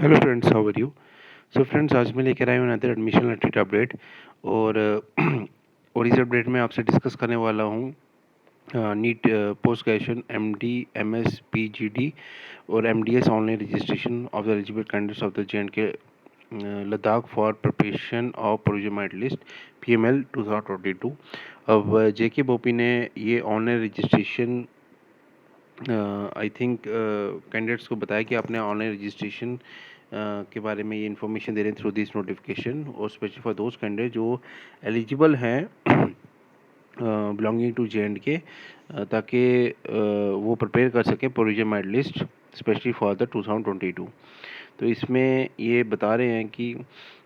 Hello friends, how are you. So friends, आज मैं लेकर आया हूँ अनदर एडमिशन रिलेटेड अपडेट। और और इस अपडेट में आपसे डिस्कस करने वाला हूँ NEET post graduation MD MS PGD और MDS online registration of the eligible candidates of the J and K Ladakh for preparation of provisional merit list PML 2022। अब जेके बोपी ने ये online registration I think candidates को बताया कि आपने ऑनलाइन रजिस्ट्रेशन के बारे में ये इन्फॉर्मेशन दे रहे हैं थ्रू दिस नोटिफिकेशन, और स्पेशली फॉर दोज कैंडिडेट जो एलिजिबल हैं बिलोंगिंग टू JNK, ताकि वो प्रिपेयर कर सकें provisional merit list specially for the 2022। तो इसमें ये बता रहे हैं कि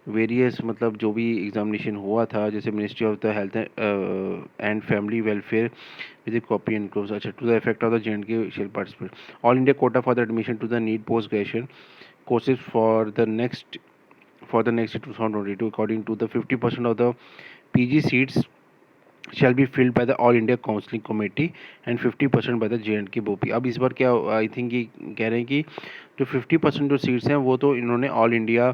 वेरियस मतलब जो भी एग्जामिनेशन हुआ था, जैसे ministry of the health and family welfare with a copy enclosed. अच्छा, to the effect of the JNK shall participate. All India quota for the admission to the NEET post graduation courses for the next 2022, according to the 50% of the PG seats shall be filled by the All India Counseling Committee and 50% by the JNK BOP। अब इस बार क्या I think ये कह रहे हैं कि जो 50% जो सीट्स हैं वो तो इन्होंने ऑल इंडिया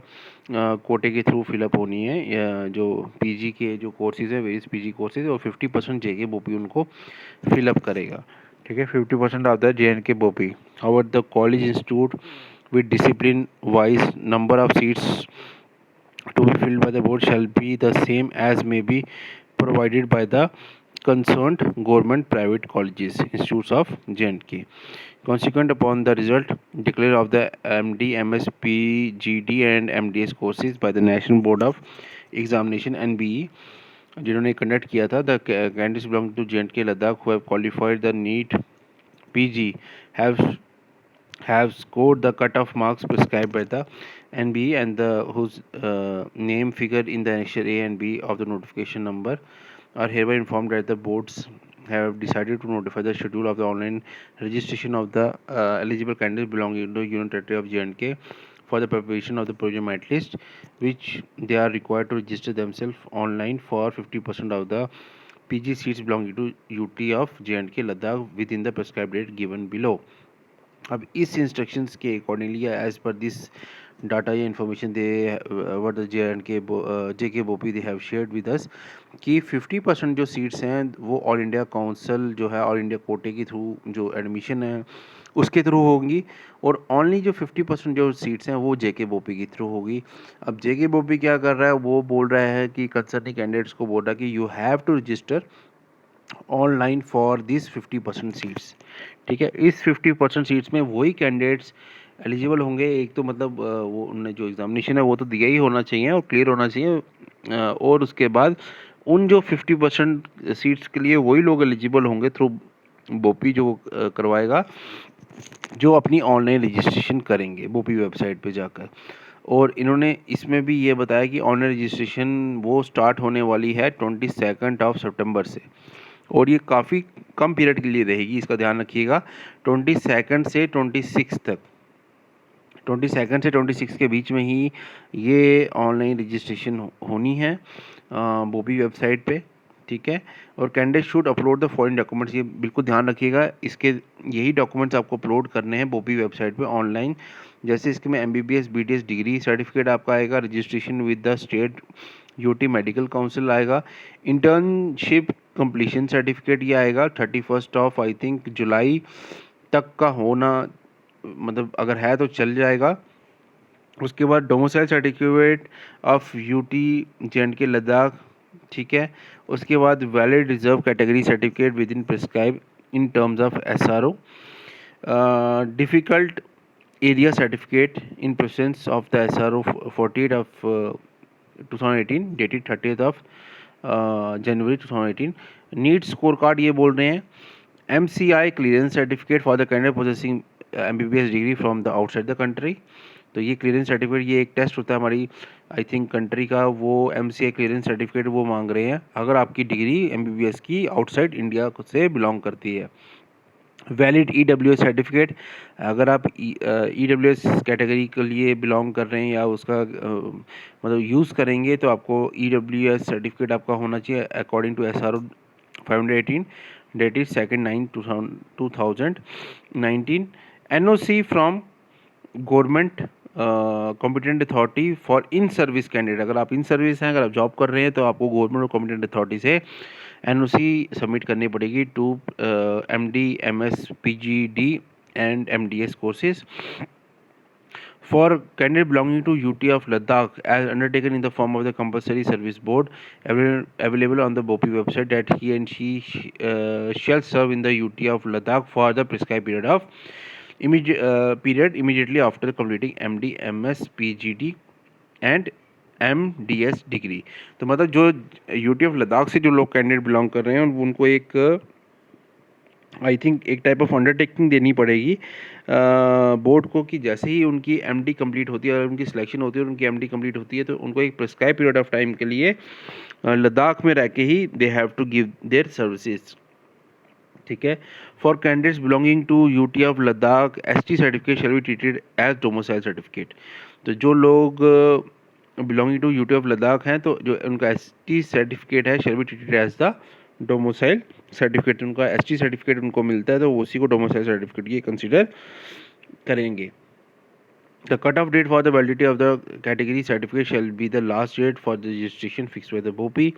कोटे के थ्रू फिलअप होनी है, जो पीजी के जो कोर्सेज है वेरियस पीजी कोर्सेज, और 50% जेके बोपी उनको फिलअप करेगा। ठीक है, 50% of the JNK Bopi. However the college institute with discipline wise number of seats to be filled by the board shall be the same as may be provided by the concerned government private colleges institutes of JNK. Consequent upon the result declared of the MD, MS, PGD and MDS courses by the National Board of Examination NBE, जिन्होंने conduct किया था, the candidates belong to JNK Ladakh who have qualified the NEET PG have scored the cutoff marks prescribed by the NBE and the whose name figure in the annexure A and B of the notification number are hereby informed that the boards have decided to notify the schedule of the online registration of the eligible candidates belonging to the Union Territory of J&K for the preparation of the provisional merit list, which they are required to register themselves online for 50% of the PG seats belonging to UT of J&K Ladakh within the prescribed date given below। अब इस instructions के accordingly as per this data या information they what the JK BOPEE they have shared with us कि 50% जो seats हैं वो all India council जो है ऑल इंडिया कोटे के थ्रू जो एडमिशन है उसके थ्रू होंगी, और ओनली जो 50% जो सीट्स हैं वो JK बोपी के थ्रू होगी। अब JK बोपी क्या कर रहा है, वो बोल रहा है कि कंसर्निंग कैंडिडेट्स को बोल रहा है कि you have to register online for this 50% seats. ठीक है, इस 50% सीट्स में वही कैंडिडेट्स एलिजिबल होंगे। एक तो मतलब वो उन्होंने जो एग्जामिनेशन है वो तो दिया ही होना चाहिए और क्लियर होना चाहिए, और उसके बाद उन जो 50% सीट्स के लिए वही लोग एलिजिबल होंगे थ्रू बोपी जो करवाएगा, जो अपनी ऑनलाइन रजिस्ट्रेशन करेंगे बोपी वेबसाइट पे जाकर। और इन्होंने इसमें भी ये बताया कि ऑनलाइन रजिस्ट्रेशन वो स्टार्ट होने वाली है 22 सितंबर से, और ये काफ़ी कम पीरियड के लिए रहेगी, इसका ध्यान रखिएगा। 22 से 26 तक, 22 से 26 के बीच में ही ये ऑनलाइन रजिस्ट्रेशन होनी है बोपी वेबसाइट पे। ठीक है, और candidate should upload the following documents, ये बिल्कुल ध्यान रखिएगा, इसके यही डॉक्यूमेंट्स आपको अपलोड करने हैं बोपी वेबसाइट पे ऑनलाइन। जैसे इसके में MBBS BDS डिग्री सर्टिफिकेट आपका आएगा, registration with the state UT medical council आएगा, इंटर्नशिप कंप्लीशन सर्टिफिकेट ये आएगा 31 आई थिंक जुलाई तक का होना, मतलब अगर है तो चल जाएगा। उसके बाद domicile certificate of UT JNK Ladakh. ठीक है, उसके बाद valid reserve category certificate within prescribe in terms of SRO, difficult area certificate in presence of the SRO 48 of 2018 dated 30th of January 2018। NEET score card ये बोल रहे हैं MCI clearance certificate for the candidate possessing MBBS degree from the outside the country. तो ये clearance certificate, ये एक test होता है हमारी आई थिंक कंट्री का, वो MCI क्लियरेंस सर्टिफिकेट वो मांग रहे हैं अगर आपकी डिग्री MBBS की आउटसाइड इंडिया से बिलोंग करती है। वैलिड EWS सर्टिफिकेट, अगर आप EWS कैटेगरी के लिए बिलोंग कर रहे हैं या उसका मतलब यूज़ करेंगे तो आपको EWS सर्टिफिकेट आपका होना चाहिए according to SRO 518 dated 2/9/2019। NOC from government competent authority for in service candidate. अगर आप इन सर्विस हैं, अगर आप जॉब कर रहे हैं, तो आपको गवर्नमेंट और कॉम्पिटेंट अथॉरिटी से एनओसी सबमिट करनी पड़ेगी to MD, MS, PGD and MDS courses for candidate belonging to UT of Ladakh as undertaken in the form of the compulsory service board available on the BOPI website that he and she shall serve in the UT of Ladakh for the prescribed period of immediately after completing MD, MS, PGD and MDS degree. तो मतलब जो UT of Ladakh से जो लोग candidate belong कर रहे हैं उनको एक आई थिंक एक टाइप ऑफ अंडरटेकिंग देनी पड़ेगी बोर्ड को कि जैसे ही उनकी एमडी कंप्लीट होती है और उनकी सिलेक्शन होती है और उनकी एमडी कंप्लीट होती है तो उनको एक प्रिस्क्राइब पीरियड ऑफ टाइम के लिए लद्दाख में रह के ही they have to give their services. ठीक है। For candidates belonging to UT of Ladakh ST certificate shall be treated as domicile certificate. तो जो लोग belonging to UT of Ladakh हैं तो जो उनका एसटी सर्टिफिकेट है shall be treated as the domicile certificate. उनका एसटी सर्टिफिकेट उनको मिलता है तो उसी को डोमिसाइल सर्टिफिकेट ये कंसिडर करेंगे। The cutoff date for the validity of the category certificate shall be the last date for the registration fixed by the BOPI।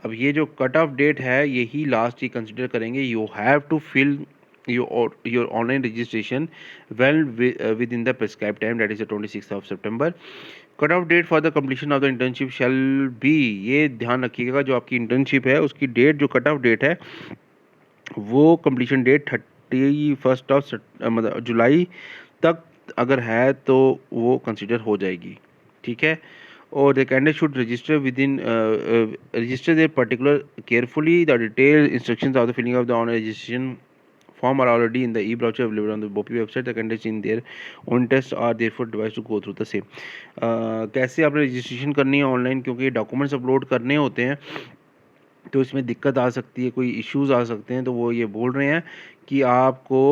अब ये जो कट ऑफ डेट है यही लास्ट ही कंसिडर करेंगे। You have to fill your online registration well within the prescribed time, that is the 26th of September। Cut off date for the completion of the internship shall be, ये ध्यान रखिएगा जो आपकी internship है उसकी date जो cut off date है वो कंप्लीशन डेट 31 ऑफ मतलब जुलाई तक अगर है तो वो कंसिडर हो जाएगी। ठीक है। और the candidate should register within register their particular carefully the detail instructions of the filling of the online registration form are already in the e-brochure available on the BOPI website। The candidates in their own tests are therefore advised to go through the same। कैसे आपने registration करनी है online, क्योंकि documents upload करने होते हैं तो इसमें दिक्कत आ सकती है, कोई इश्यूज़ आ सकते हैं। तो वो ये बोल रहे हैं कि आपको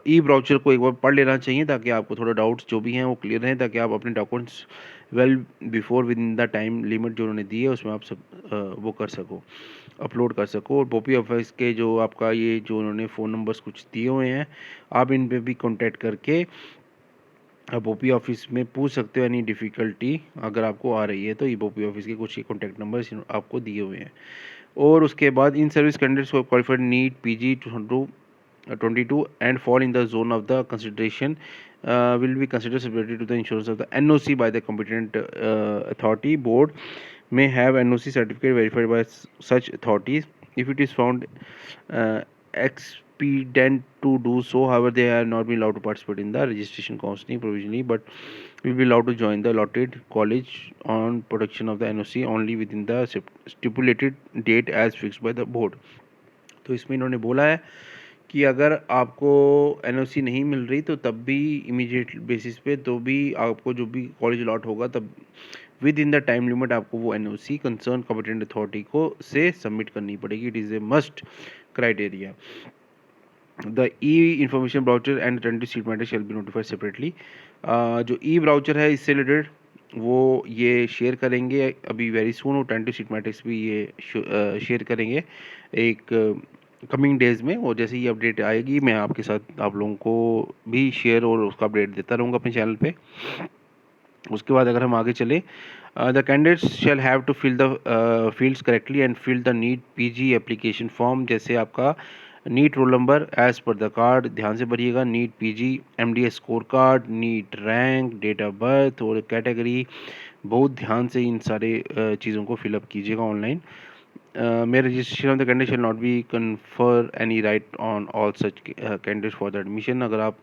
ई ब्राउचर को एक बार पढ़ लेना चाहिए ताकि आपको थोड़ा डाउट्स जो भी हैं वो क्लियर रहें, ताकि आप अपने documents well before with in the time limit जो उन्होंने दी है उसमें आप सब वो कर सको, अपलोड कर सको। और BOPI ऑफिस के जो आपका ये जो उन्होंने फ़ोन नंबर्स कुछ दिए हुए हैं आप इन पे भी कॉन्टैक्ट करके आप BOPI ऑफिस में पूछ सकते हो एनी डिफ़िकल्टी अगर आपको आ रही है। तो ये BOPI ऑफिस के कुछ कॉन्टैक्ट नंबर आपको दिए हुए हैं। और उसके बाद इन सर्विस कैंडिडेट्स को qualified NEET PG 22 and fall in the zone of the consideration will be considered subject to the issuance of the NOC by the competent authority। Board may have NOC certificate verified by such authorities if it is found expedient to do so। However, they have not been allowed to participate in the registration counseling provisionally, but will be allowed to join the allotted college on production of the NOC only within the stipulated date as fixed by the board। तो इसमें इन्होंने बोला है कि अगर आपको NOC नहीं मिल रही तो तब भी इमीडिएट बेसिस पे तो भी आपको जो भी कॉलेज अलॉट होगा तब with in the time limit आपको वो एनओसी कंसर्न कॉम्पिटेंट अथॉरिटी को से सबमिट करनी पड़ेगी। It is a must criteria. The E information brochure and tentative seat matter shall be notified separately. जो ई ब्राउचर है इससे रिलेटेड वो ये शेयर करेंगे अभी वेरी सून, और टेंटेटिव सीट मैट्रिक्स भी ये शेयर करेंगे एक कमिंग डेज़ में। और जैसे ही अपडेट आएगी मैं आपके साथ आप लोगों को भी शेयर और उसका अपडेट देता रहूँगा अपने चैनल पे। उसके बाद अगर हम आगे चले, the candidates shall have to fill the fields correctly and fill the NEET PG application form. जैसे आपका NEET roll number as per the card ध्यान से भरिएगा, NEET PG MDS score card, NEET rank, date of birth और category, बहुत ध्यान से इन सारे चीज़ों को फिलअप कीजिएगा online. May registration of the candidate shall not be confer any right on all such candidates for the admission। अगर आप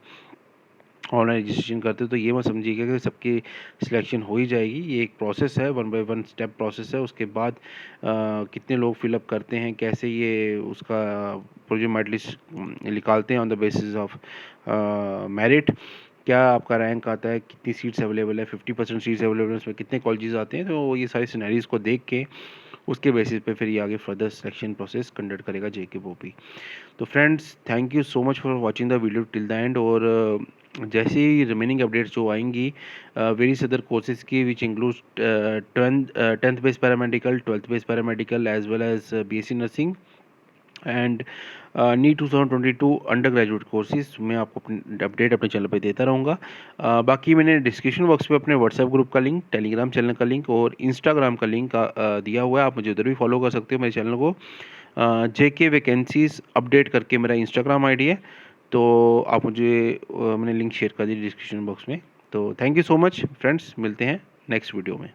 ऑनलाइन रजिस्ट्रेशन करते हो तो ये मत समझिएगा कि सबकी सिलेक्शन हो ही जाएगी। ये एक प्रोसेस है, 1 बाय 1 स्टेप प्रोसेस है। उसके बाद कितने लोग फिलअप करते हैं, कैसे ये उसका प्रोजेक्ट मेरिट लिस्ट निकालते हैं on the basis of merit, क्या आपका रैंक आता है, कितनी सीट्स अवेलेबल है, 50% सीट्स अवेलेबल है, उसमें कितने कॉलेजेस आते हैं। तो ये सारे सिनेरियोज को देख के उसके बेसिस पे फिर ये आगे फर्दर सिलेक्शन प्रोसेस कंडक्ट करेगा JK BOPI। तो friends thank you so much for watching the video till the end. और जैसे ही रिमेनिंग अपडेट्स जो आएंगी वेरियस अदर कोर्सेज की which include 10th base paramedical, 12th base paramedical as well as BSc nursing and NEET 2022 undergraduate courses मैं आपको अपने update अपने channel पे देता रहूँगा। बाकी मैंने डिस्क्रिप्शन बॉक्स पे अपने व्हाट्सएप ग्रुप का लिंक, टेलीग्राम चैनल का लिंक और इंस्टाग्राम का लिंक दिया हुआ है, आप मुझे उधर भी फॉलो कर सकते हो मेरे चैनल को। जेके वैकेंसीज अपडेट करके मेरा इंस्टाग्राम आईडी है, तो आप मुझे मैंने लिंक शेयर कर दी डिस्क्रिप्शन बॉक्स में। तो thank you so much friends, मिलते हैं नेक्स्ट वीडियो में।